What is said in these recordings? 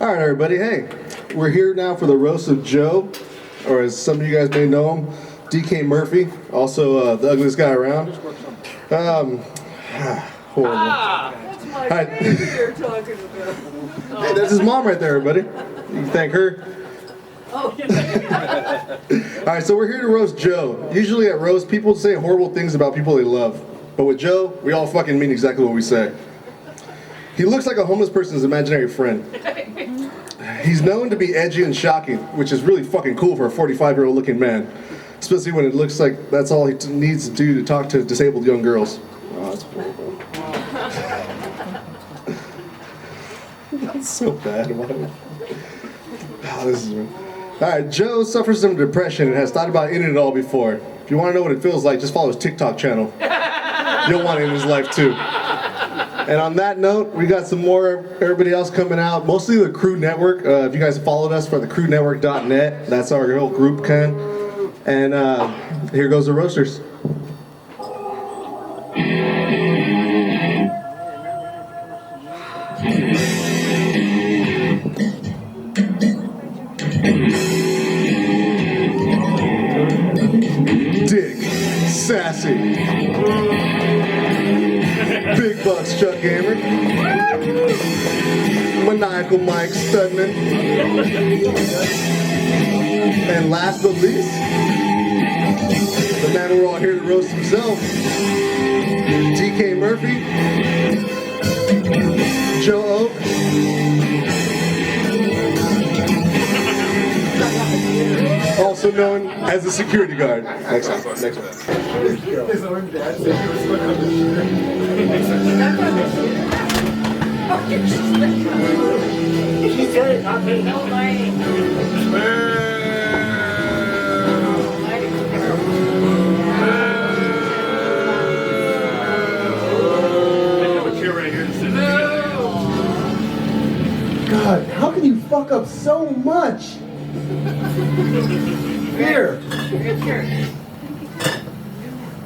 All right, everybody. Hey, we're here now for the roast of Joe, or as some of you guys may know him, DK Murphy, also the ugliest guy around. Horrible. That's my baby you're talking about. Hey, there's his mom right there, everybody. You can thank her. Oh, yeah. All right, so we're here to roast Joe. Usually at roast, people say horrible things about people they love. But with Joe, we all fucking mean exactly what we say. He looks like a homeless person's imaginary friend. He's known to be edgy and shocking, which is really fucking cool for a 45-year-old looking man. Especially when it looks like that's all he needs to do to talk to disabled young girls. Oh, that's horrible. That's so bad. Oh, this is... Alright, Joe suffers from depression and has thought about ending it all before. If you want to know what it feels like, just follow his TikTok channel. You'll want it in his life too. And on that note, we got some more everybody else coming out, mostly the Crew Network. If you guys have followed us for the crewNetwork.net, that's our whole group, Ken. And here goes the roasters. Dick, sassy, big bucks Chuck Gamer, maniacal Mike Studman, and last but least, the man we're all here to roast himself, DK Murphy, Joe Oak, also known as the security guard. Next one. Next one. His own dad said he was stuck on the shirt. She said it, not me. No God, how can you fuck up so much? Here.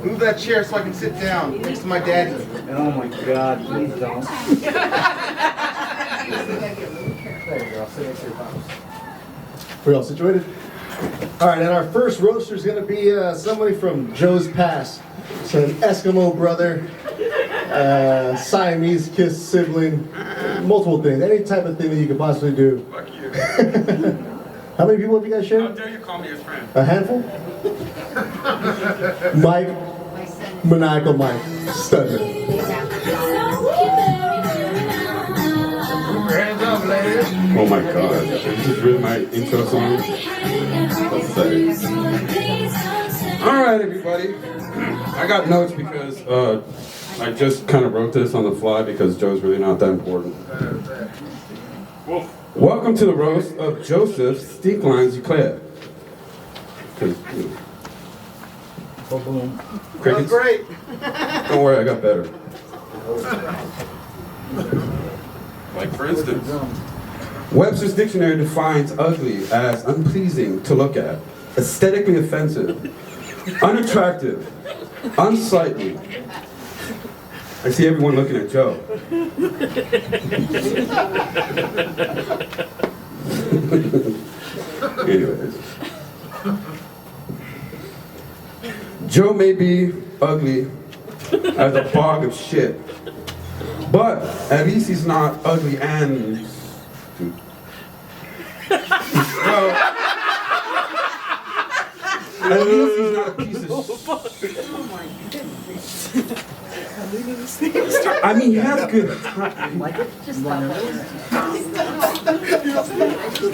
Move that chair so I can sit down next to my daddy. Oh my God, please don't. There you go, I'll sit next to your pops. We're all situated? All right, and our first roaster is going to be somebody from Joe's past. So an Eskimo brother, Siamese kiss sibling, multiple things. Any type of thing that you could possibly do. Fuck you. How many people have you guys How shared? dare you call me his friend? A handful? Mike, maniacal Mike, Studman. Hands up, ladies. Oh my God, this is really my intro song. Pathetic. Alright everybody, I got notes because I just kind of wrote this on the fly because Joe's really not that important. Welcome to the roast of Joseph Stinklines Euclid. Boom. Crickets? Great. Don't worry, I got better. Like for instance, Webster's Dictionary defines ugly as unpleasing to look at, aesthetically offensive, unattractive, unsightly. I see everyone looking at Joe. Anyways. Joe may be ugly as a bog of shit, but at least he's not ugly and... Well, at least he's not a piece of shit. Oh my goodness. I mean, he has good time. Just stop it.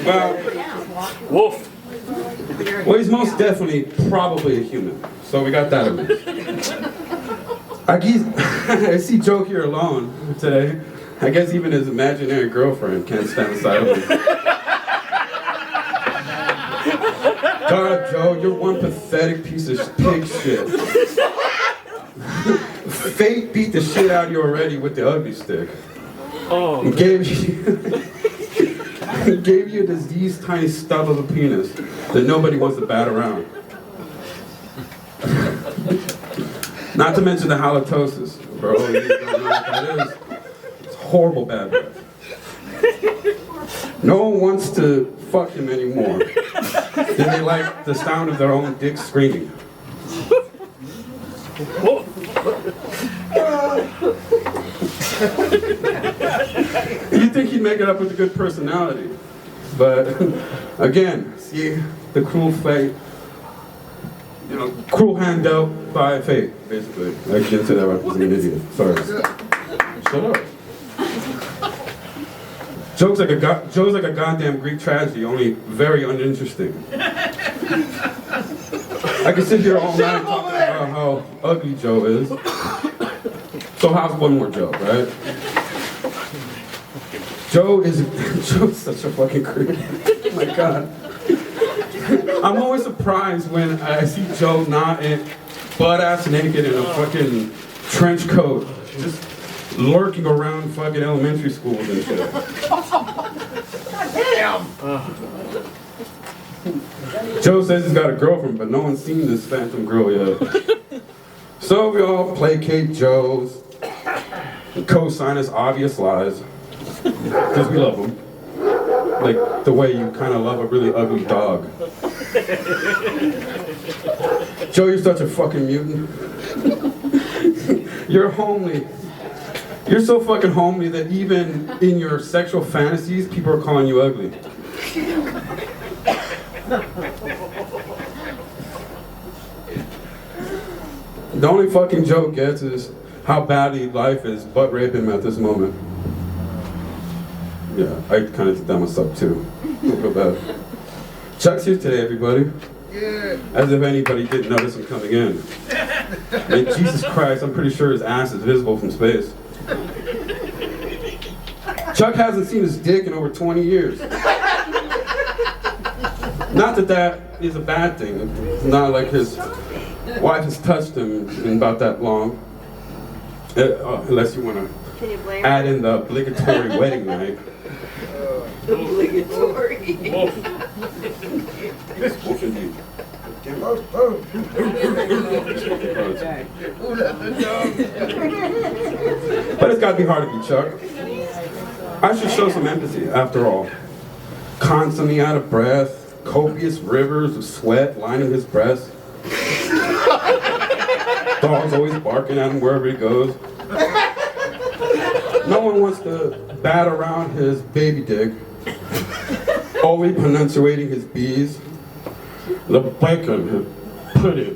Well, Wolf. well, he's most definitely probably a human. So we got that in mind. I see Joe here alone today. I guess even his imaginary girlfriend can't stand the sight of him. God, Joe, you're one pathetic piece of pig shit. Fate beat the shit out of you already with the ugly stick. Oh. And gave you this tiny stub of a penis that nobody wants to bat around. Not to mention the halitosis, bro. You don't know what that is. It's horrible bad breath. No one wants to fuck him anymore. Then they like the sound of their own dick screaming. You think he'd make it up with a good personality. But again, see the cruel fate, you know, cruel hand dealt by fate, basically. I didn't say that right, I was an idiot. Sorry. Shut up. Joe's like a goddamn Greek tragedy, only very uninteresting. I could sit here all night talking about how ugly Joe is. So how's one more joke, right? Joe's such a fucking creep. Oh my god. I'm always surprised when I see Joe not butt-ass naked in a fucking trench coat, just lurking around fucking elementary schools and shit. Damn! Joe says he's got a girlfriend, but no one's seen this phantom girl yet. So we all placate Joe's, co-sign his obvious lies, because we love him. Like the way you kind of love a really ugly dog. Joe, you're such a fucking mutant. You're homely. You're so fucking homely that even in your sexual fantasies, people are calling you ugly. The only fucking Joe gets is how badly life is butt raping him at this moment. Yeah, I kind of think that myself too. Don't feel bad. Chuck's here today, everybody. Yeah. As if anybody didn't notice him coming in. And Jesus Christ, I'm pretty sure his ass is visible from space. Chuck hasn't seen his dick in over 20 years. Not that that is a bad thing. It's not like his wife has touched him in about that long. Unless you want to add in the obligatory wedding night. Obligatory. Wolf indeed. But it's gotta be hard to be Chuck. I should show some empathy, after all. Constantly out of breath, copious rivers of sweat lining his breast. Dogs always barking at him wherever he goes. No one wants to bat around his baby dick. Always pronunciating his B's. The bacon had put it.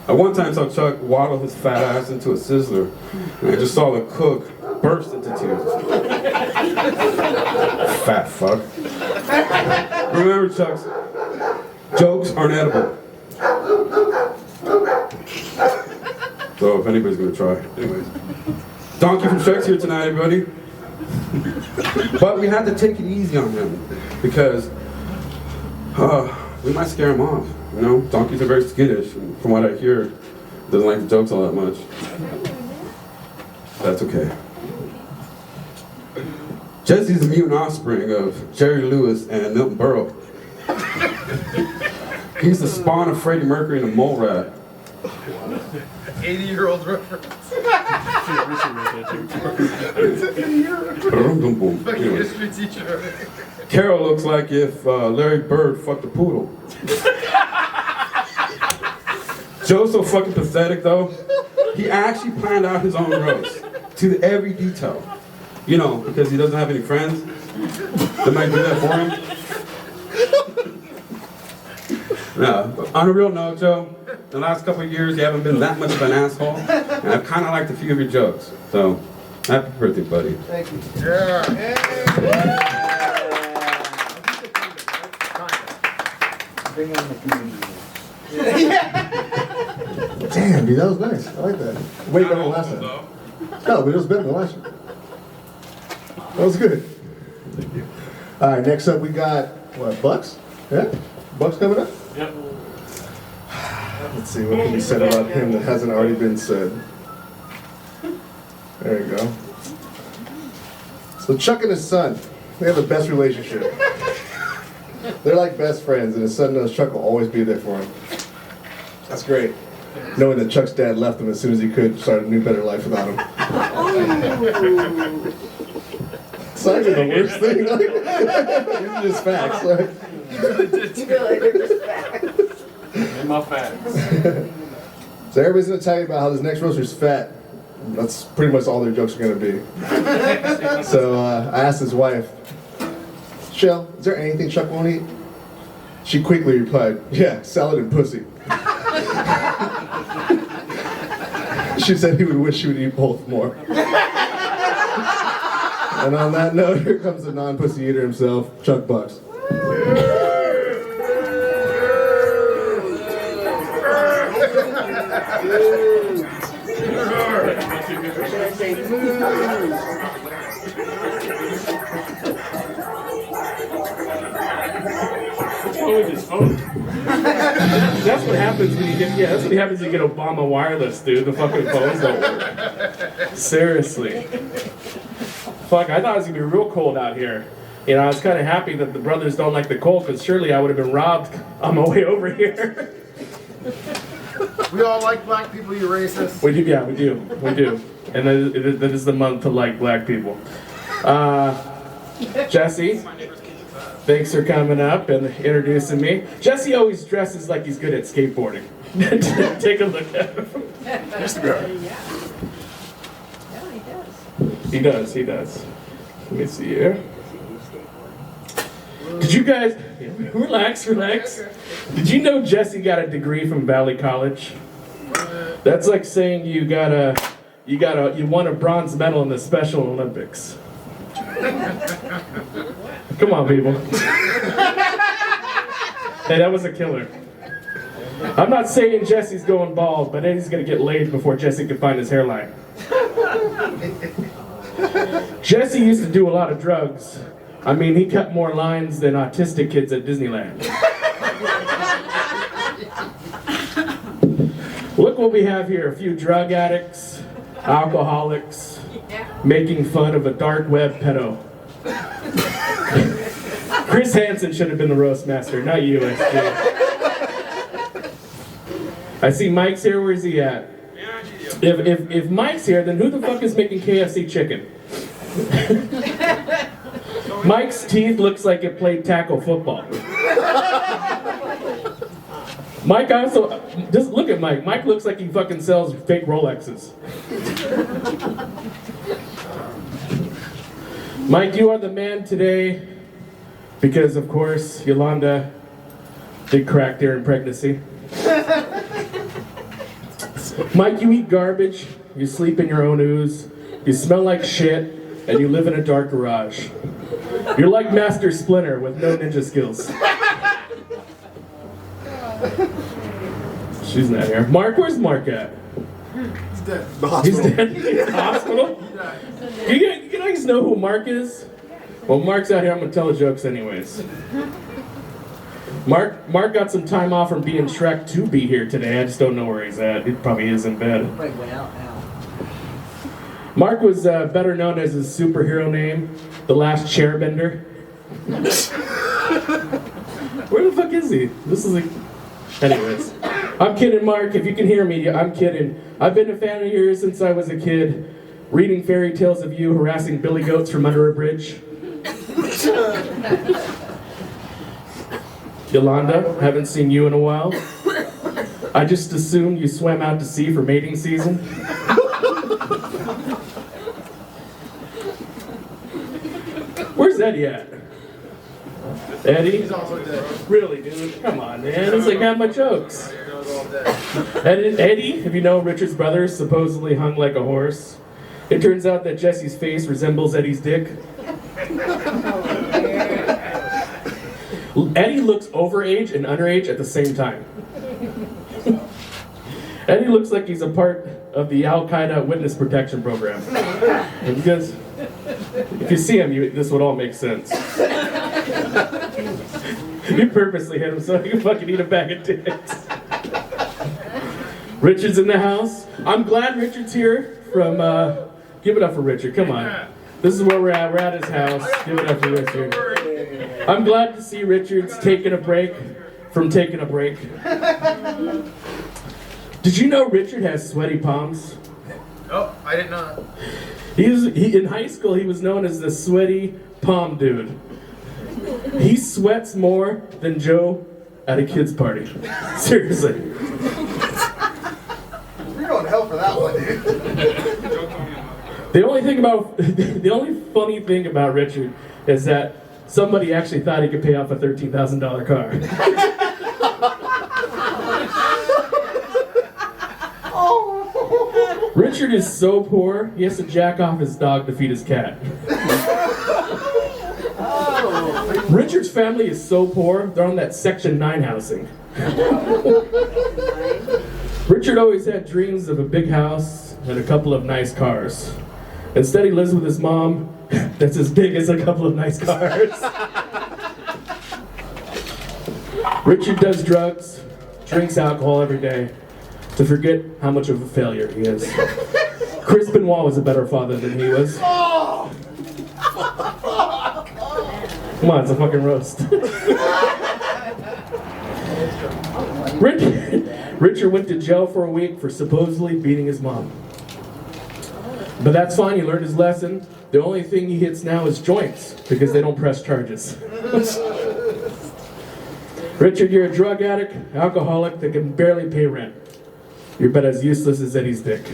I one time saw Chuck waddle his fat ass into a sizzler, and I just saw the cook burst into tears. Fat fuck. Remember, Chuck's jokes aren't edible. So if anybody's gonna try, anyways. Donkey from Shrek's here tonight, everybody. But we had to take it easy on him because we might scare him off. You know, donkeys are very skittish, and from what I hear, doesn't like the jokes all that much. That's okay. Jesse's the mutant offspring of Jerry Lewis and Milton Berle. He's the spawn of Freddie Mercury and a mole rat. 80-year-old reference. Fucking history teacher. Carol looks like if Larry Bird fucked a poodle. Joe's so fucking pathetic though. He actually planned out his own roast to every detail. You know, because he doesn't have any friends that might do that for him. No, but on a real note, Joe, the last couple of years you haven't been that much of an asshole, and I've kind of liked a few of your jokes. So, happy birthday, buddy. Thank you. Yeah. Bring on the community. Damn, dude, that was nice. I like that. Way better than last time. No, but it was better than last time. That was good. Thank you. All right, next up we got, what, Bucks? Yeah? Bucks coming up? Yep. Let's see, what can be said about him that hasn't already been said? There you go. So Chuck and his son, they have the best relationship. They're like best friends, and his son knows Chuck will always be there for him. That's great. knowing that Chuck's dad left him as soon as he could, started a new, better life without him. It's not even the worst thing. Like, it's just facts. Like. In my facts. So everybody's gonna tell you about how this next roaster's fat. That's pretty much all their jokes are gonna be. So I asked his wife, Shell, is there anything Chuck won't eat? She quickly replied, yeah, salad and pussy. She said he would wish she would eat both more. And on that note, here comes the non-pussy eater himself, Chuck Bucks. What's wrong with his phone? That's what happens when you get, that's what happens when you get Obama wireless, dude. The fucking phones don't work. Seriously. Fuck, I thought it was gonna be real cold out here. You know, I was kind of happy that the brothers don't like the cold, because surely I would have been robbed on my way over here. We all like black people, you racist. We do, yeah, we do. And that is the month to like black people. Jesse, thanks for coming up and introducing me. Jesse always dresses like he's good at skateboarding. Take a look at him. He does. Let me see here. Did you guys, relax. Did you know Jesse got a degree from Valley College? That's like saying you won a bronze medal in the Special Olympics. Come on, people. Hey, that was a killer. I'm not saying Jesse's going bald, but Eddie's gonna get laid before Jesse can find his hairline. Jesse used to do a lot of drugs. I mean, he cut more lines than autistic kids at Disneyland. Look what we have here. A few drug addicts, alcoholics, making fun of a dark web pedo. Chris Hansen should have been the roast master, not you, XJ. I see Mike's here. Where's he at? If Mike's here, then who the fuck is making KFC chicken? Mike's teeth looks like it played tackle football. Mike also, just look at Mike. Mike looks like he fucking sells fake Rolexes. Mike, you are the man today because, of course, Yolanda did crack during pregnancy. Mike, you eat garbage, you sleep in your own ooze, you smell like shit, and you live in a dark garage. You're like Master Splinter with no ninja skills. She's not here. Mark, where's Mark at? He's dead. He's dead? In the hospital? You guys know who Mark is? Well, Mark's out here. I'm going to tell the jokes anyways. Mark got some time off from being Shrek to be here today. I just don't know where he's at. He probably is in bed. Mark was better known as his superhero name, The Last Chairbender. Where the fuck is he? This is like... Anyways. I'm kidding, Mark. If you can hear me, I'm kidding. I've been a fan of yours since I was a kid, reading fairy tales of you harassing billy goats from under a bridge. Yolanda, haven't seen you in a while. I just assumed you swam out to sea for mating season. Where's Eddie at? Eddie? He's also dead. Really, dude? Come on, man. It's like half my jokes. Eddie, if you know Richard's brother, supposedly hung like a horse. It turns out that Jesse's face resembles Eddie's dick. Eddie looks overage and underage at the same time. Eddie looks like he's a part of the Al-Qaeda witness protection program. And because if you see him, this would all make sense. You purposely hit him so you can fucking eat a bag of dicks. Richard's in the house. I'm glad Richard's here from, give it up for Richard, come on. This is where we're at his house. Give it up for Richard. I'm glad to see Richard's taking a break from taking a break. Did you know Richard has sweaty palms? Oh, I didn't know In high school, he was known as the sweaty palm dude. He sweats more than Joe at a kid's party. Seriously. You're going to hell for that one, dude. The only funny thing about Richard is that somebody actually thought he could pay off a $13,000 car. Richard is so poor, he has to jack off his dog to feed his cat. Richard's family is so poor, they're on that Section 9 housing. Richard always had dreams of a big house and a couple of nice cars. Instead, he lives with his mom that's as big as a couple of nice cars. Richard does drugs, drinks alcohol every day, to forget how much of a failure he is. Chris Benoit was a better father than he was. Come on, it's a fucking roast. Richard went to jail for a week for supposedly beating his mom. But that's fine, he learned his lesson. The only thing he hits now is joints, because they don't press charges. Richard, you're a drug addict, alcoholic that can barely pay rent. You're about as useless as Eddie's dick.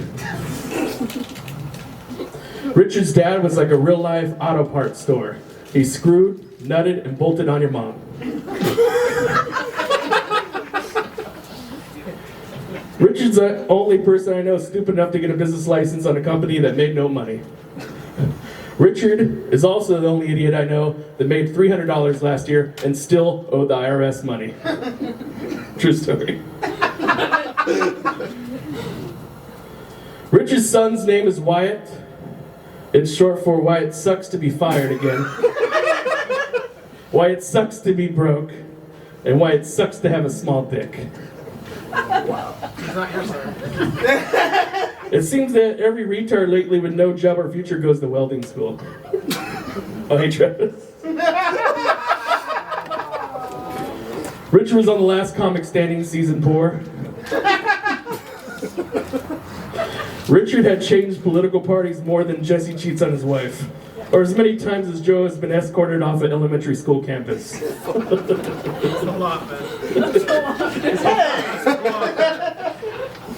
Richard's dad was like a real-life auto parts store. He screwed, nutted, and bolted on your mom. Richard's the only person I know stupid enough to get a business license on a company that made no money. Richard is also the only idiot I know that made $300 last year and still owed the IRS money. True story. Richard's son's name is Wyatt. It's short for Wyatt sucks to be fired again. Wyatt sucks to be broke. And Wyatt sucks to have a small dick. Wow. He's not your son. It seems that every retard lately with no job or future goes to welding school. Oh, hey, Travis. Richard was on the last comic standing season poor. Richard had changed political parties more than Jesse cheats on his wife, or as many times as Joe has been escorted off an elementary school campus. It's a lot, man.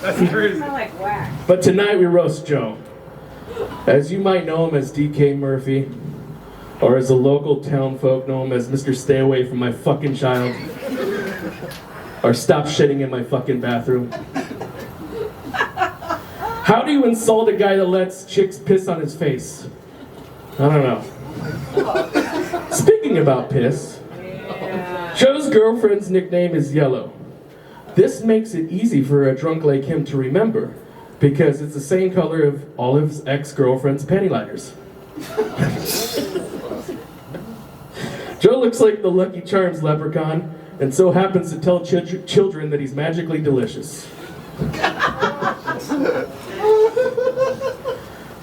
That's crazy. Like whack. But tonight we roast Joe. As you might know him as DK Murphy, or as the local town folk know him as Mr. Stay Away From My Fucking Child, or Stop Shitting in My Fucking Bathroom. How do you insult a guy that lets chicks piss on his face? I don't know. Speaking about piss, Joe's girlfriend's nickname is Yellow. This makes it easy for a drunk like him to remember, because it's the same color of all of his ex-girlfriend's panty liners. Joe looks like the Lucky Charms leprechaun, and so happens to tell children that he's magically delicious.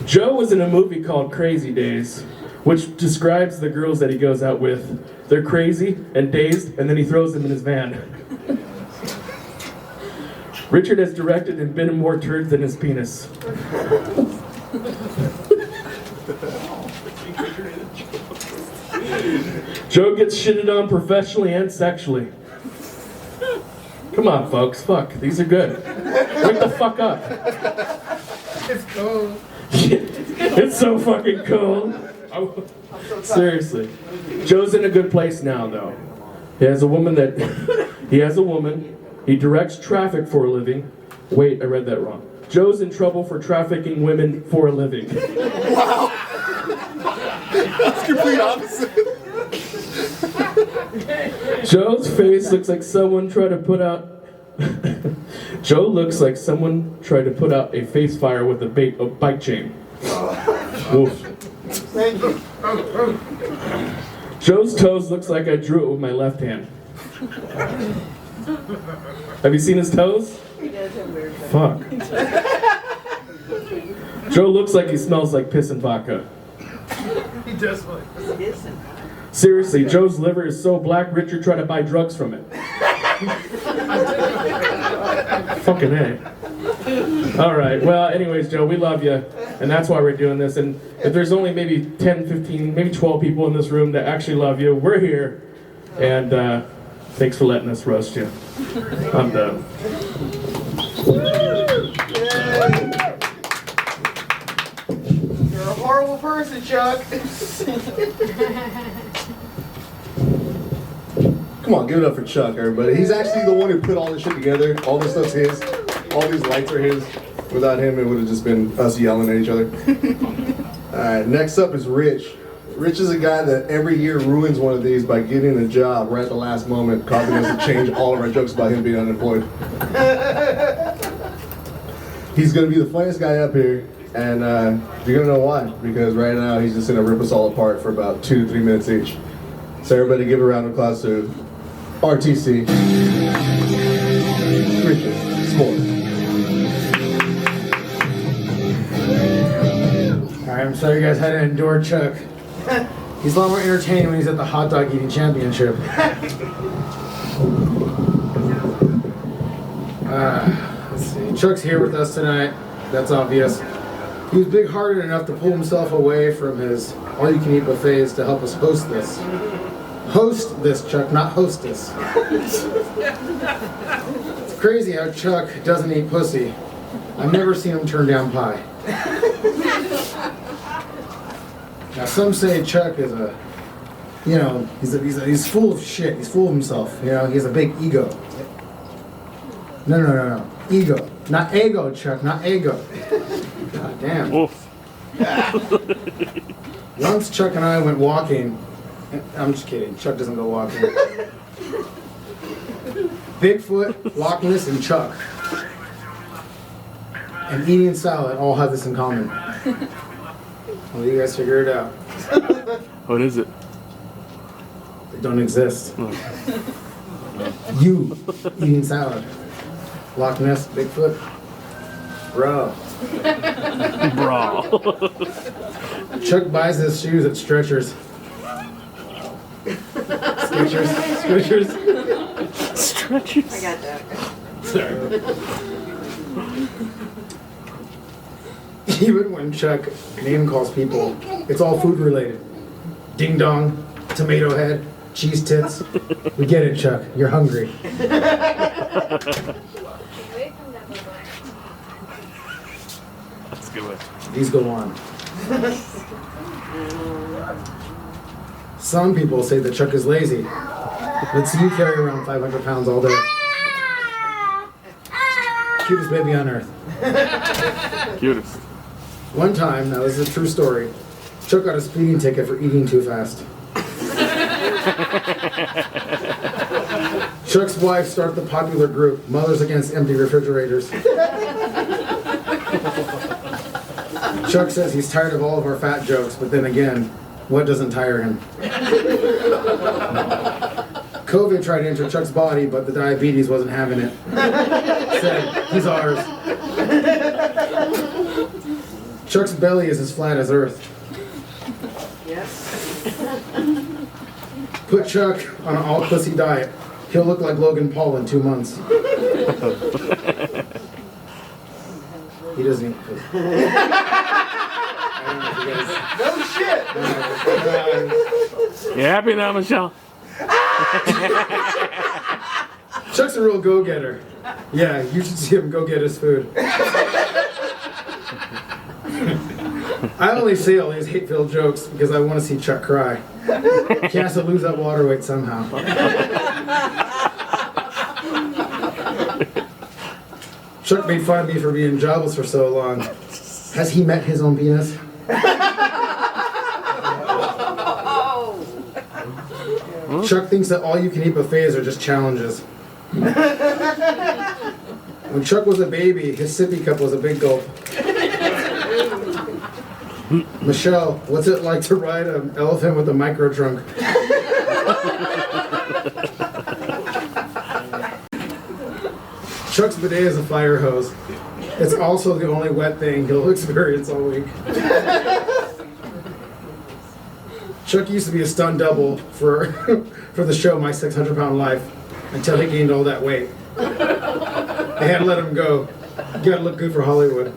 Joe was in a movie called Crazy Days, which describes the girls that he goes out with. They're crazy and dazed, and then he throws them in his van. Richard has directed and been in more turds than his penis. Joe gets shitted on professionally and sexually. Come on, folks. Fuck. These are good. Wake the fuck up. It's cold. It's so fucking cold. Seriously. Joe's in a good place now, though. He has a woman. He directs traffic for a living. Wait, I read that wrong. Joe's in trouble for trafficking women for a living. Wow. That's complete opposite. Joe's face looks like someone tried to put out... Joe looks like someone tried to put out a face fire with a bike chain. Oof. Thank you. Joe's toes looks like I drew it with my left hand. Have you seen his toes? He does have weird toes. Fuck. Joe looks like he smells like piss and vodka. He does like this. Seriously, Joe's liver is so black, Richard tried to buy drugs from it. Fucking A. All right. Well, anyways, Joe, we love you, and that's why we're doing this. And if there's only maybe 10, 15, maybe 12 people in this room that actually love you, we're here. And thanks for letting us roast you. I'm done. You're a horrible person, Chuck. Come on, give it up for Chuck, everybody. He's actually the one who put all this shit together. All this stuff's his. All these lights are his. Without him, it would have just been us yelling at each other. Alright, next up is Rich. Rich is a guy that every year ruins one of these by getting a job right at the last moment, causing us to change all of our jokes about him being unemployed. He's going to be the funniest guy up here, and you're going to know why. Because right now, he's just going to rip us all apart for about 2 to 3 minutes each. So everybody give a round of applause to RTC, Richard S'mores. Alright, I'm sorry you guys had to endure Chuck. He's a lot more entertaining when he's at the hot dog eating championship. Let's see. Chuck's here with us tonight. That's obvious. He was big-hearted enough to pull himself away from his all-you-can-eat buffets to help us host this. Host this, Chuck, not hostess. It's crazy how Chuck doesn't eat pussy. I've never seen him turn down pie. Now some say Chuck is he's full of shit. He's full of himself. You know, he has a big ego. No. Ego. Not ego, Chuck, not ego. God damn. Once Chuck and I went walking. I'm just kidding. Chuck doesn't go walking. Bigfoot, Loch Ness, and Chuck. And eating salad all have this in common. Well, you guys figure it out. What is it? They don't exist. You eating salad. Loch Ness, Bigfoot. Bro. Chuck buys his shoes at Stretchers. Stretchers. Stretchers. I got that. Sorry. Even when Chuck name calls people, it's all food related. Ding dong, tomato head, cheese tits. We get it, Chuck. You're hungry. That's a good one. These go on. Some people say that Chuck is lazy. Let's see you carry around 500 pounds all day. Cutest baby on earth. Cutest. One time, now this is a true story, Chuck got a speeding ticket for eating too fast. Chuck's wife started the popular group, Mothers Against Empty Refrigerators. Chuck says he's tired of all of our fat jokes, but then again, what doesn't tire him? COVID tried to enter Chuck's body, but the diabetes wasn't having it. Said, he's ours. Chuck's belly is as flat as Earth. Yes. Put Chuck on an all-pussy diet. He'll look like Logan Paul in 2 months. He doesn't eat pussy. No shit. You happy now, Michelle? Chuck's a real go-getter. Yeah, you should see him go get his food. I only say all these hate-filled jokes because I want to see Chuck cry. He has to lose that water weight somehow. Chuck made fun of me for being jobless for so long. Has he met his own penis? Chuck thinks that all-you-can-eat buffets are just challenges. When Chuck was a baby, his sippy cup was a big gulp. Michelle, what's it like to ride an elephant with a micro trunk? Chuck's bidet is a fire hose. It's also the only wet thing he'll experience all week. Chuck used to be a stunt double for the show My 600 Pound Life until he gained all that weight. They had to let him go. You gotta look good for Hollywood.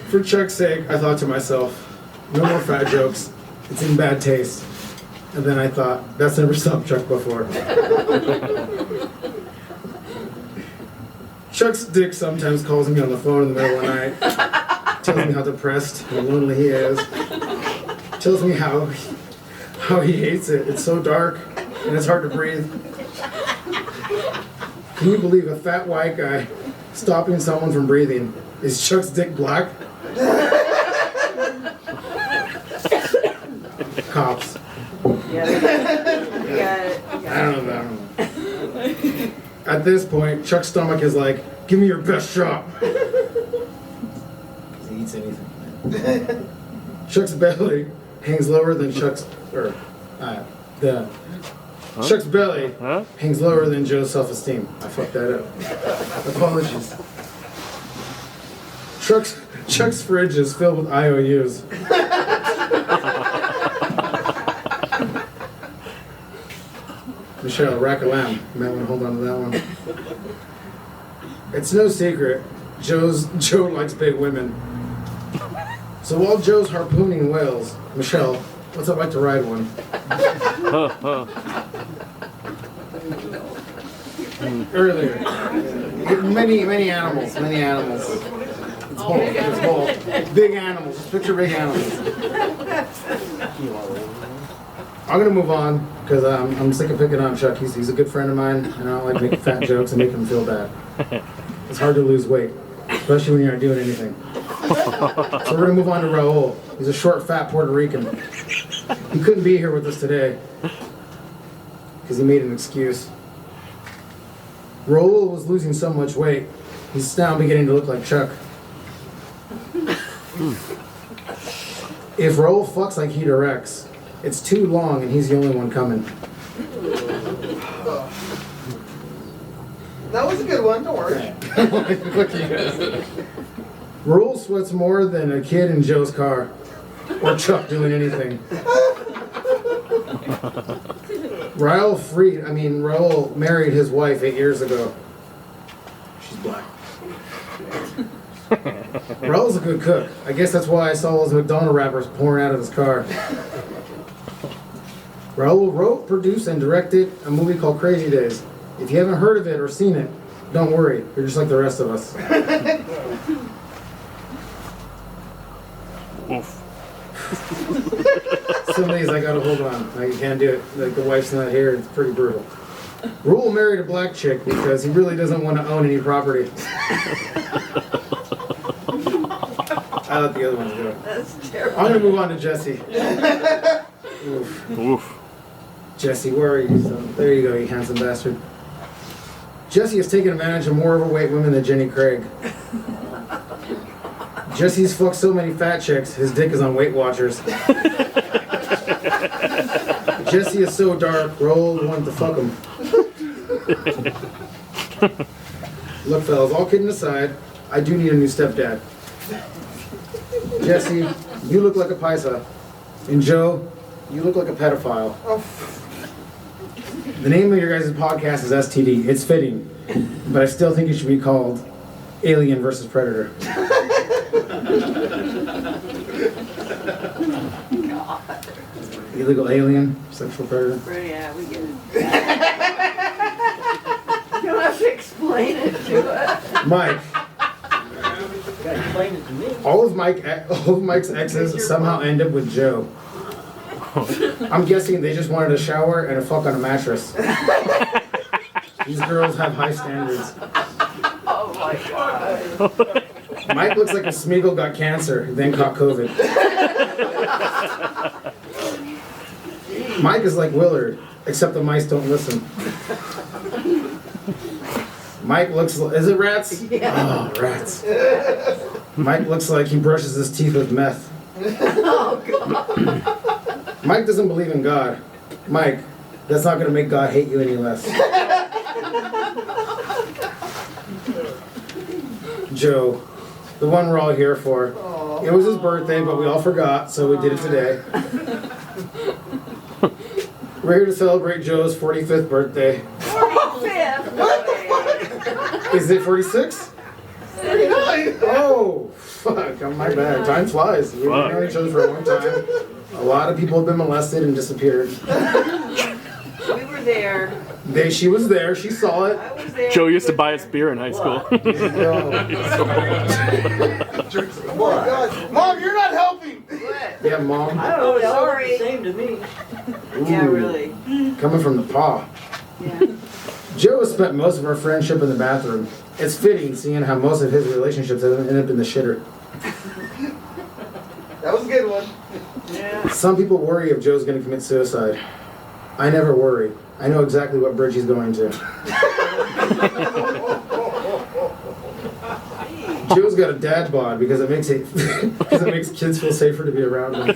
For Chuck's sake, I thought to myself, no more fat jokes. It's in bad taste. And then I thought, that's never stopped Chuck before. Chuck's dick sometimes calls me on the phone in the middle of the night, tells me how depressed and lonely he is, tells me how he hates it. It's so dark and it's hard to breathe. Can you believe a fat white guy stopping someone from breathing? Is Chuck's dick black? Cops. I don't know. At this point, Chuck's stomach is like, give me your best shot. Because he eats anything. Chuck's belly hangs lower than Chuck's belly hangs lower than Joe's self-esteem. I fucked that up. Apologies. Chuck's fridge is filled with IOUs. Michelle, rack a lamb. You might want to hold on to that one. It's no secret, Joe likes big women. So while Joe's harpooning whales, Michelle, what's it like to ride one? Earlier. Many animals. It's both. Big animals. Just picture big animals. I'm gonna move on because I'm sick of picking on Chuck. He's a good friend of mine, and I don't like making fat jokes and making him feel bad. It's hard to lose weight, especially when you're not doing anything. So we're gonna move on to Raul. He's a short, fat Puerto Rican. He couldn't be here with us today because he made an excuse. Raul was losing so much weight, he's now beginning to look like Chuck. If Raul fucks like he directs, it's too long and he's the only one coming. That was a good one, don't worry. Look at you guys. Raul sweats more than a kid in Joe's car. Or Chuck doing anything. Raul married his wife 8 years ago. She's black. Raul's a good cook. I guess that's why I saw those McDonald's wrappers pouring out of his car. Raul wrote, produced, and directed a movie called Crazy Days. If you haven't heard of it or seen it, don't worry. You're just like the rest of us. Some days I gotta hold on. Like, you can't do it. Like, the wife's not here. It's pretty brutal. Raul married a black chick because he really doesn't want to own any property. I let the other ones go. That's terrible. I'm gonna move on to Jesse. Oof. Jesse, where are you? So, there you go, you handsome bastard. Jesse has taken advantage of more overweight women than Jenny Craig. Jesse's fucked so many fat chicks, his dick is on Weight Watchers. Jesse is so dark, Raul wanted to fuck him. Look, fellas, all kidding aside, I do need a new stepdad. Jesse, you look like a paisa. And Joe, you look like a pedophile. The name of your guys' podcast is STD. It's fitting, but I still think it should be called Alien versus Predator. Illegal alien, sexual predator. Yeah, we get it. You don't have to explain it to us. Mike. Gotta explain it to me. All of Mike's exes somehow end up with Joe. I'm guessing they just wanted a shower and a fuck on a mattress. These girls have high standards. Oh my god. Mike looks like a Smeagol got cancer, then caught COVID. Mike is like Willard, except the mice don't listen. Mike looks like, is it rats? Yeah. Oh, rats. Mike looks like he brushes his teeth with meth. Oh god. Mike doesn't believe in God. Mike, that's not going to make God hate you any less. Joe, the one we're all here for. It was his birthday, but we all forgot, so we did it today. We're here to celebrate Joe's 45th birthday. 45th. Is it 46? 39. Oh, fuck. Oh, my bad. Time flies. We've known each other for a long time. A lot of people have been molested and disappeared. We were there. She was there. She saw it. I was there. Joe used to buy us beer in high school. Oh my God. Mom, you're not helping. What? Yeah, Mom. I don't know. It's all the the same to me. Yeah, really. Coming from the paw. Yeah. Joe has spent most of our friendship in the bathroom. It's fitting, seeing how most of his relationships have ended up in the shitter. That was a good one. Yeah. Some people worry if Joe's going to commit suicide. I never worry. I know exactly what bridge he's going to. Joe's got a dad bod because it makes kids feel safer to be around him.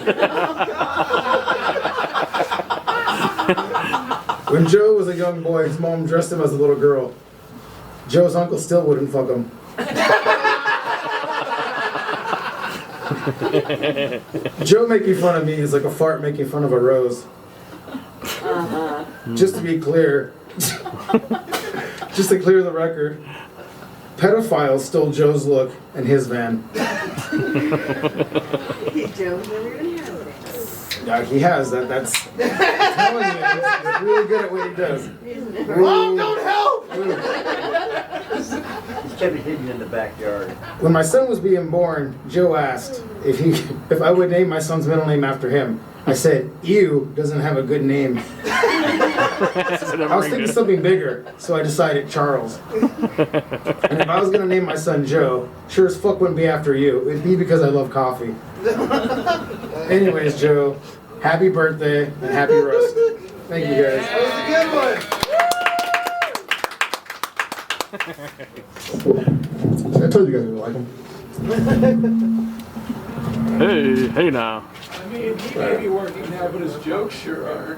When Joe was a young boy, his mom dressed him as a little girl. Joe's uncle still wouldn't fuck him. Joe making fun of me is like a fart making fun of a rose. Just to be clear, just to clear the record, pedophiles stole Joe's look and his van. Joe's never even had it. Yeah, he has that. That's I'm telling you, he's really good at what he does. Mom, don't help. He's kept it hidden in the backyard. When my son was being born, Joe asked if I would name my son's middle name after him. I said, "Ew doesn't have a good name." I was thinking something bigger, so I decided Charles. And if I was gonna name my son Joe, sure as fuck wouldn't be after you. It'd be because I love coffee. Anyways, Joe, happy birthday and happy roast. Thank you guys. That was a good one. I told you guys we like him. Hey now. I mean, he may be working now, but his jokes sure are.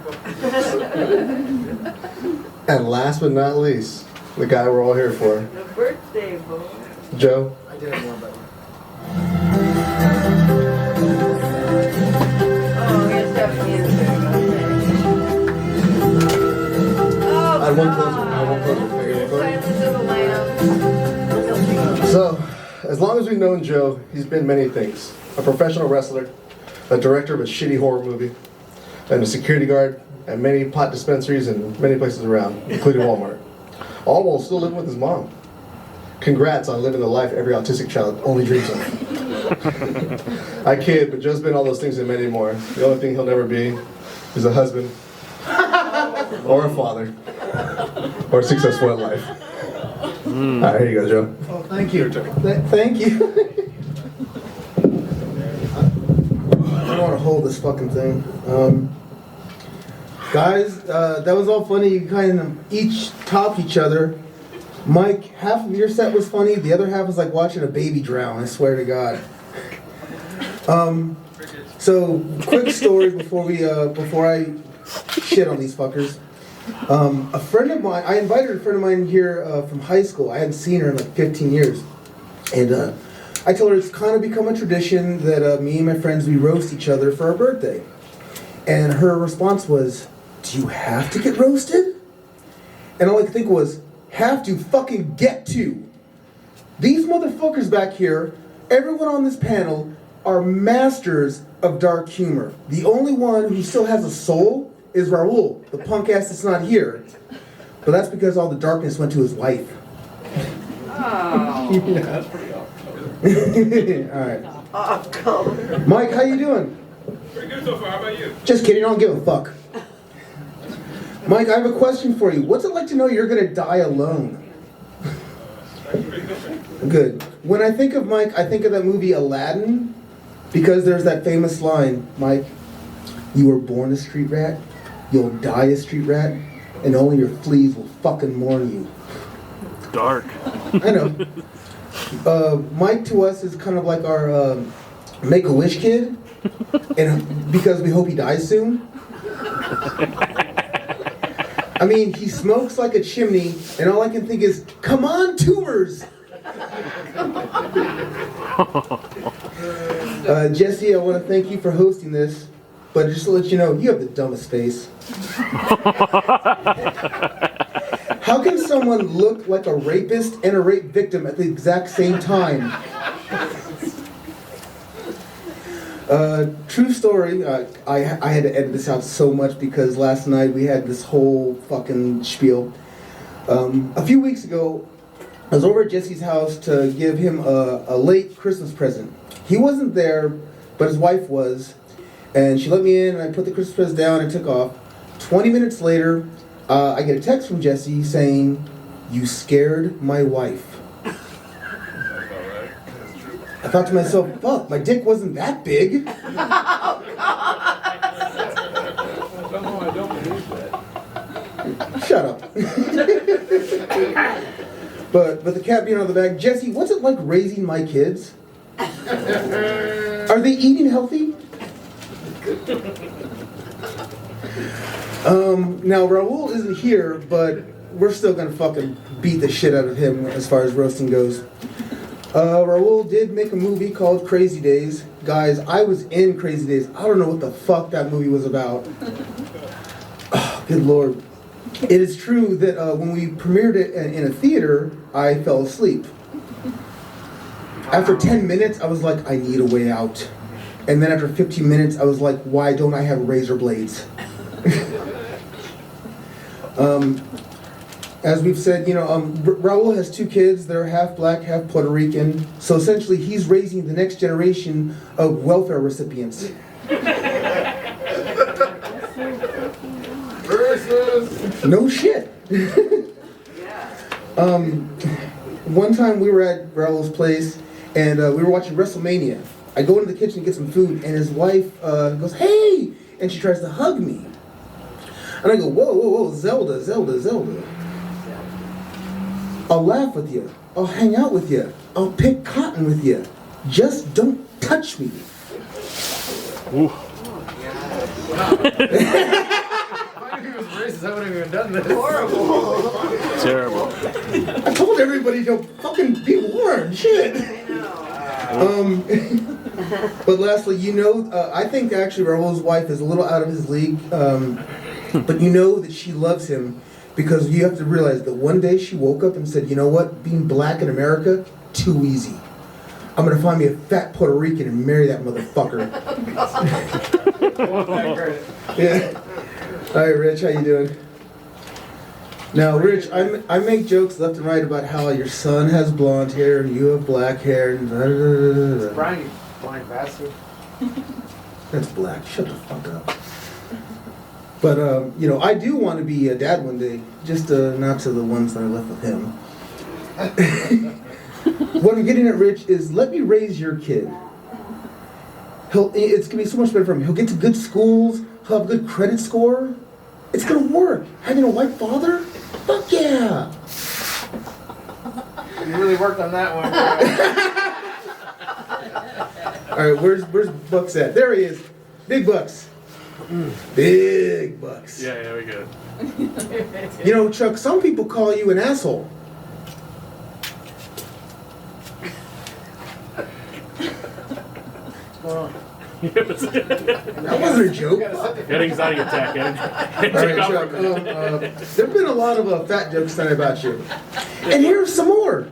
And last but not least, the guy we're all here for, The birthday boy. Joe. I did have more about you. Oh, here's Stephanie in there. Oh, I won't close it. I won't close it. Silence of the Lambs. So, as long as we've known Joe, he's been many things. A professional wrestler, a director of a shitty horror movie, and a security guard at many pot dispensaries and many places around, including Walmart. All while still living with his mom. Congrats on living the life every autistic child only dreams of. I kid, but Joe's been all those things and many more. The only thing he'll never be is a husband, or a father, or successful in life. All right, here you go, Joe. Oh, thank you. Thank you. I don't want to hold this fucking thing. Guys, that was all funny. You kind of each topped each other. Mike, half of your set was funny. The other half was like watching a baby drown. I swear to God. So quick story before I shit on these fuckers. A friend of mine, I invited a friend of mine here from high school. I hadn't seen her in like 15 years. And I told her it's kind of become a tradition that me and my friends, we roast each other for our birthday. And her response was, "Do you have to get roasted?" And all I could think was, have to fucking get to. These motherfuckers back here, everyone on this panel, are masters of dark humor. The only one who still has a soul is Raul, the punk ass that's not here. But that's because all the darkness went to his wife. Oh. That's pretty off. Alright. Off color. Mike, how you doing? Pretty good so far. How about you? Just kidding, I don't give a fuck. Mike, I have a question for you. What's it like to know you're gonna die alone? Good. When I think of Mike, I think of that movie Aladdin, because there's that famous line, Mike, you were born a street rat, you'll die a street rat, and only your fleas will fucking mourn you. Dark. I know. Mike to us is kind of like our Make-A-Wish kid, and because we hope he dies soon. I mean, he smokes like a chimney, and all I can think is, come on, tumors! Jesse, I want to thank you for hosting this, but just to let you know, you have the dumbest face. How can someone look like a rapist and a rape victim at the exact same time? True story, I had to edit this out so much because last night we had this whole fucking spiel. A few weeks ago, I was over at Jesse's house to give him a late Christmas present. He wasn't there, but his wife was, and she let me in, and I put the Christmas present down and took off. 20 minutes later, I get a text from Jesse saying, "You scared my wife." I thought to myself, fuck, my dick wasn't that big. No, I don't believe that. Shut up. But the cat being out of the bag, Jesse, what's it like raising my kids? Are they eating healthy? Now Raul isn't here, but we're still gonna fucking beat the shit out of him as far as roasting goes. Raul did make a movie called Crazy Days. Guys, I was in Crazy Days. I don't know what the fuck that movie was about. Oh, good lord. It is true that when we premiered it in a theater, I fell asleep. After 10 minutes, I was like, I need a way out. And then after 15 minutes, I was like, why don't I have razor blades? As we've said, Raul has 2 kids. They're half black, half Puerto Rican. So essentially, he's raising the next generation of welfare recipients. No shit. One time we were at Raul's place, and we were watching WrestleMania. I go into the kitchen to get some food, and his wife goes, "Hey!" And she tries to hug me. And I go, "Whoa, whoa, whoa, Zelda, Zelda, Zelda. I'll laugh with you. I'll hang out with you. I'll pick cotton with you. Just don't touch me." If I knew he was racist, I wouldn't have even done this. Horrible. Terrible. I told everybody to fucking be warned. Shit. But lastly, I think actually Raul's wife is a little out of his league. But you know that she loves him because you have to realize that one day she woke up and said, "You know what? Being black in America, too easy. I'm gonna find me a fat Puerto Rican and marry that motherfucker." Yeah. All right, Rich, how you doing? Now, Rich, I make jokes left and right about how your son has blonde hair and you have black hair. And Brian, you blind bastard. That's black. Shut the fuck up. But, I do want to be a dad one day, just not to the ones that are left with him. What I'm getting at, Rich, is let me raise your kid. It's going to be so much better for him. He'll get to good schools. He'll have a good credit score. It's going to work. Having a white father? Fuck yeah. You really worked on that one. All right, where's Bucks at? There he is. Big Bucks. Big Bucks. Yeah, we good. Chuck, some people call you an asshole. That wasn't a joke. Got anxiety attack, All right, Chuck. There have been a lot of fat jokes tonight about you. And here's some more.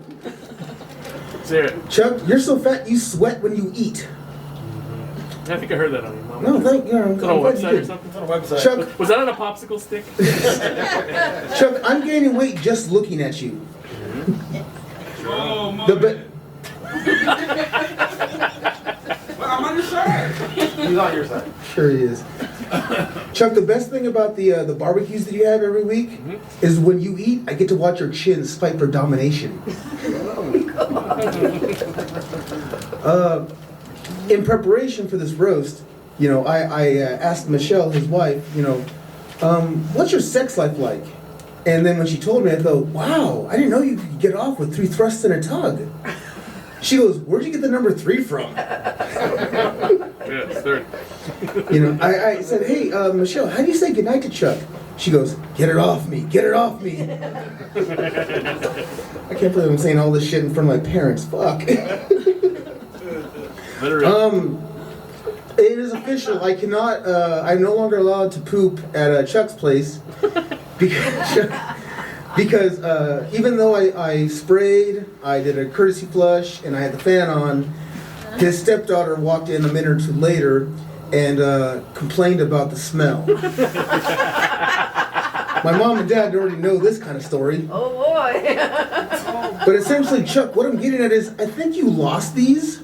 Let's hear it. Chuck, you're so fat you sweat when you eat. I think I heard that on your mom. No, thank you. It's on a website or something? It's on a website. Chuck, Was that on a popsicle stick? Chuck, I'm gaining weight just looking at you. Oh, I'm on your side. He's on your side. Sure he is. Chuck, the best thing about the barbecues that you have every week is when you eat, I get to watch your chin fight for domination. In preparation for this roast, I asked Michelle, his wife, what's your sex life like? And then when she told me, I thought, wow, I didn't know you could get off with 3 thrusts and a tug. She goes, where'd you get the number 3 from? Yeah, it's 3rd. I said, hey, Michelle, how do you say goodnight to Chuck? She goes, get it off me, get it off me. I can't believe I'm saying all this shit in front of my parents. Fuck. Literally. It is official. I cannot. I'm no longer allowed to poop at Chuck's place because Because even though I sprayed, I did a courtesy flush, and I had the fan on, his stepdaughter walked in a minute or two later and complained about the smell. My mom and dad already know this kind of story. Oh boy. But essentially, Chuck, what I'm getting at is, I think you lost these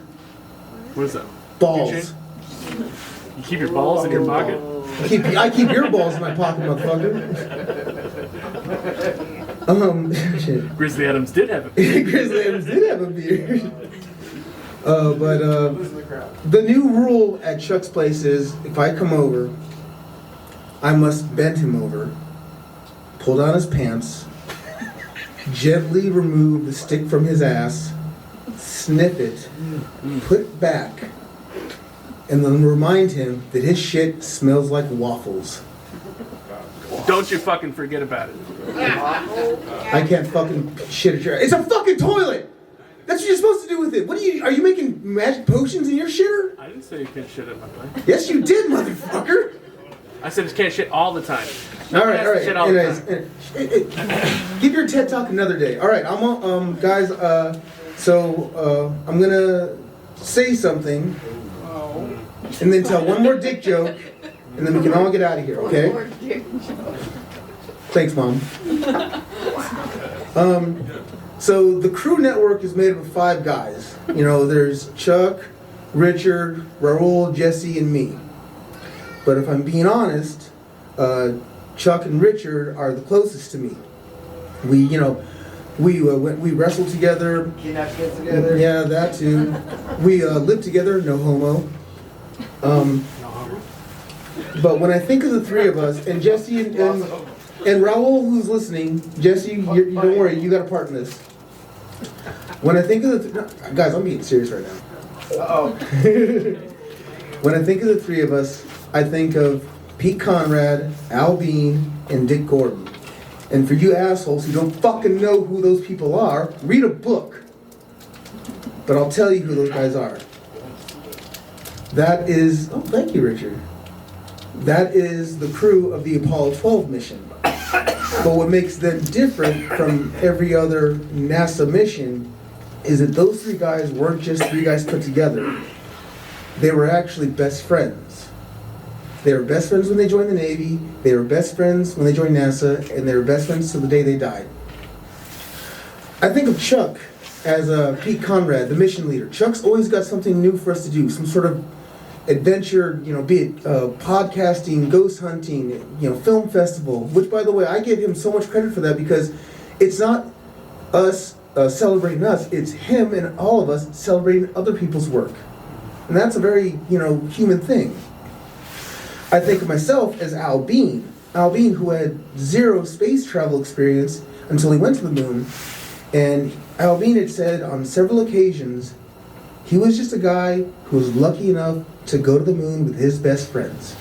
What is that? balls. You keep your balls in your pocket? I keep your balls in my pocket, motherfucker. Shit. Grizzly Adams did have it. Grizzly Adams did have a beard. But the new rule at Chuck's place is, if I come over, I must bend him over, pull down his pants, gently remove the stick from his ass, sniff it, put it back, and then remind him that his shit smells like waffles. Don't you fucking forget about it. I can't fucking shit at your. It's a fucking toilet. That's what you're supposed to do with it. What are you making magic potions in your shitter? I didn't say you can't shit at my place. Yes, you did, motherfucker. I said you can't shit all the time. All right. Shit all the Anyways, time. give your TED talk another day. All right, guys. So I'm gonna say something, and then tell one more dick joke, and then we can all get out of here. Okay? Thanks, Mom. So the crew network is made up of 5 guys. You know, there's Chuck, Richard, Raul, Jesse, and me. But if I'm being honest, Chuck and Richard are the closest to me. We wrestled together. Kidnap kids together. Yeah, that too. We lived together, no homo. But when I think of the 3 of us, and Jesse and Raul, who's listening, Jesse, don't worry, you got a part in this. When I think of guys, I'm being serious right now. Uh-oh. When I think of the 3 of us, I think of Pete Conrad, Al Bean, and Dick Gordon. And for you assholes who don't fucking know who those people are, read a book. But I'll tell you who those guys are. That is, oh, thank you, Richard. That is the crew of the Apollo 12 mission. But what makes them different from every other NASA mission is that those 3 guys weren't just 3 guys put together. They were actually best friends. They were best friends when they joined the Navy, they were best friends when they joined NASA, and they were best friends till the day they died. I think of Chuck as Pete Conrad, the mission leader. Chuck's always got something new for us to do, some sort of adventure, be it podcasting, ghost hunting, film festival, which, by the way, I give him so much credit for that, because it's not us celebrating us, it's him and all of us celebrating other people's work. And that's a very, human thing. I think of myself as Al Bean. Al Bean, who had 0 space travel experience until he went to the moon. And Al Bean had said on several occasions, he was just a guy who was lucky enough to go to the moon with his best friends.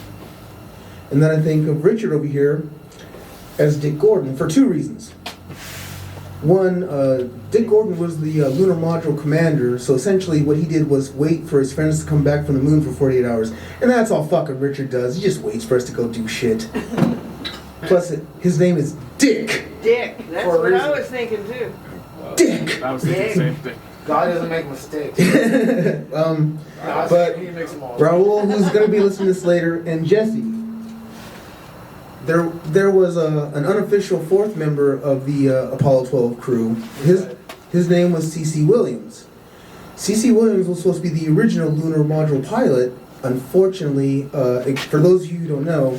And then I think of Richard over here as Dick Gordon for 2 reasons. One, Dick Gordon was the lunar module commander, so essentially what he did was wait for his friends to come back from the moon for 48 hours. And that's all fucking Richard does. He just waits for us to go do shit. Plus, his name is Dick. Dick. That's For a what I reason. was thinking too. Dick! I was thinking the same thing. God doesn't make mistakes. But He makes them all. Raul, who's going to be listening to this later, and Jesse. There was an unofficial 4th member of the Apollo 12 crew. His name was C.C. Williams. C.C. Williams was supposed to be the original lunar module pilot. Unfortunately, for those of you who don't know,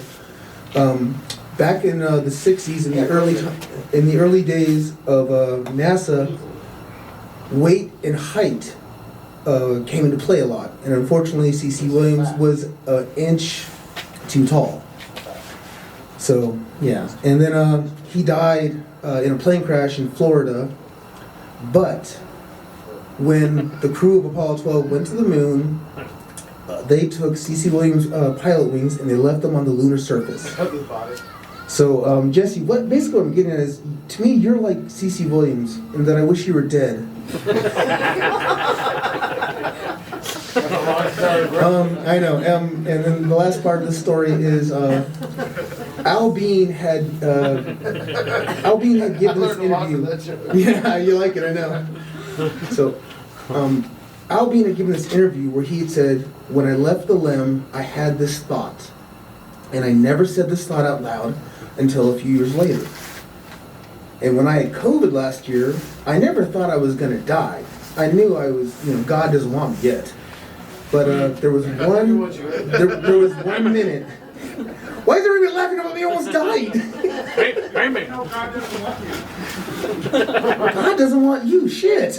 back in the 60s, in the early days of NASA, weight and height came into play a lot, and unfortunately, C.C. Williams was an inch too tall. So yeah, and then he died in a plane crash in Florida. But when the crew of Apollo 12 went to the moon, they took C.C. Williams' pilot wings and they left them on the lunar surface. So Jesse, what I'm getting at is, to me, you're like C.C. Williams, and that I wish you were dead. I know. And then the last part of the story is Al Bean had given this interview. Yeah, you like it, I know. So, Al Bean had given this interview where he had said, "When I left the limb, I had this thought, and I never said this thought out loud until a few years later. And when I had COVID last year, I never thought I was gonna die. I knew I was, God doesn't want me yet. But there was one minute." Why is everybody laughing about me? I almost died. God doesn't want you. Shit.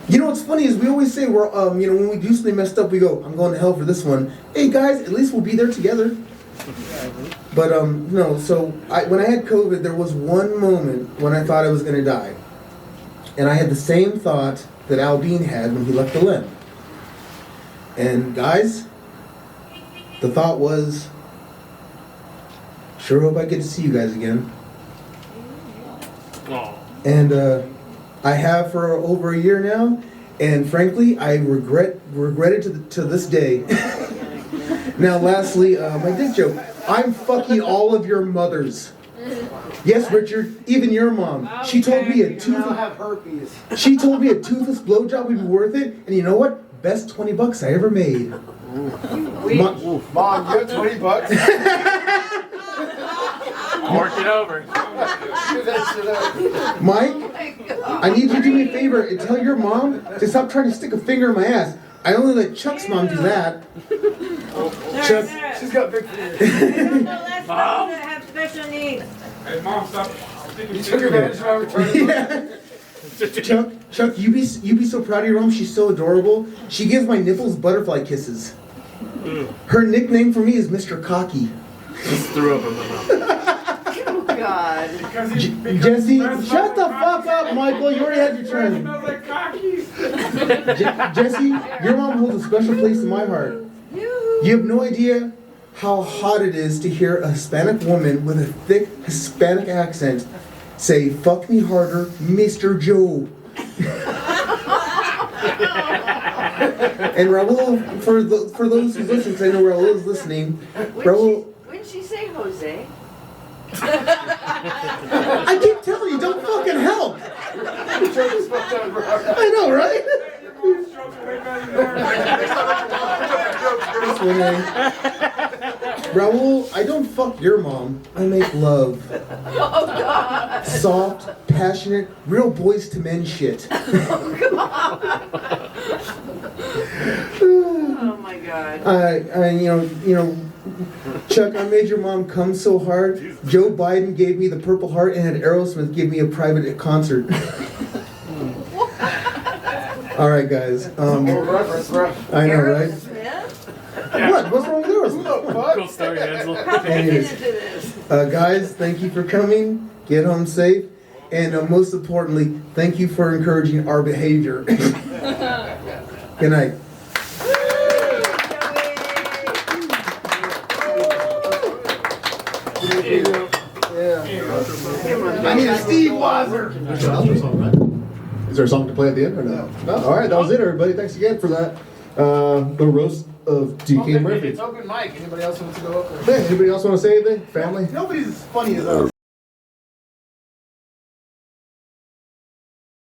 You know what's funny is we always say we're when we do something messed up, we go, "I'm going to hell for this one." Hey guys, at least we'll be there together. But no. So when I had COVID, there was one moment when I thought I was going to die, and I had the same thought that Al Bean had when he left the limb. And guys, the thought was, sure hope I get to see you guys again. And I have for over a year now, and frankly, I regret it to this day. Now, lastly, my dick joke. I'm fucking all of your mothers. Yes, Richard, even your mom. She told me a She told me a toothless blowjob would be worth it, and you know what? Best $20 I ever made. Mom, you have $20? Work it over. Mike, I need you to do me a favor and tell your mom to stop trying to stick a finger in my ass. I only let Chuck's mom do that. Chuck, She's got big fingers. Let's have special needs. Hey, Mom, stop. You took advantage of my return. yeah. Chuck, you be so proud of your mom. She's so adorable. She gives my nipples butterfly kisses. Her nickname for me is Mr. Cocky. Just threw up in my mouth. Oh, God. Jesse, shut the fuck up, Michael. You already had your turn. Jesse, your mom holds a special place in my heart. You have no idea how hot it is to hear a Hispanic woman with a thick Hispanic accent say, "Fuck me harder, Mr. Joe." And Raul, for those who listen, because I know Raul is listening, Raul. Wouldn't she say Jose? I keep telling you, don't fucking help. I know, right? Raul, I don't fuck your mom. I make love. Oh, God. Soft, passionate, real boys to men shit. Oh, my God. Chuck, I made your mom come so hard. Joe Biden gave me the Purple Heart and had Aerosmith give me a private concert. All right, guys. I know, right? What? What's wrong with Aerosmith? Cool story, Hansel. Anyways, guys, thank you for coming. Get home safe. And most importantly, thank you for encouraging our behavior. Good night. I need a Steve Weiser. Is there a song to play at the end or no? No? All right, that was it, everybody. Thanks again for that. The roast of DK Murphy. It's open mic. Anybody else wants to go up there? Hey, anybody else want to say anything? Family? Nobody's as funny as us.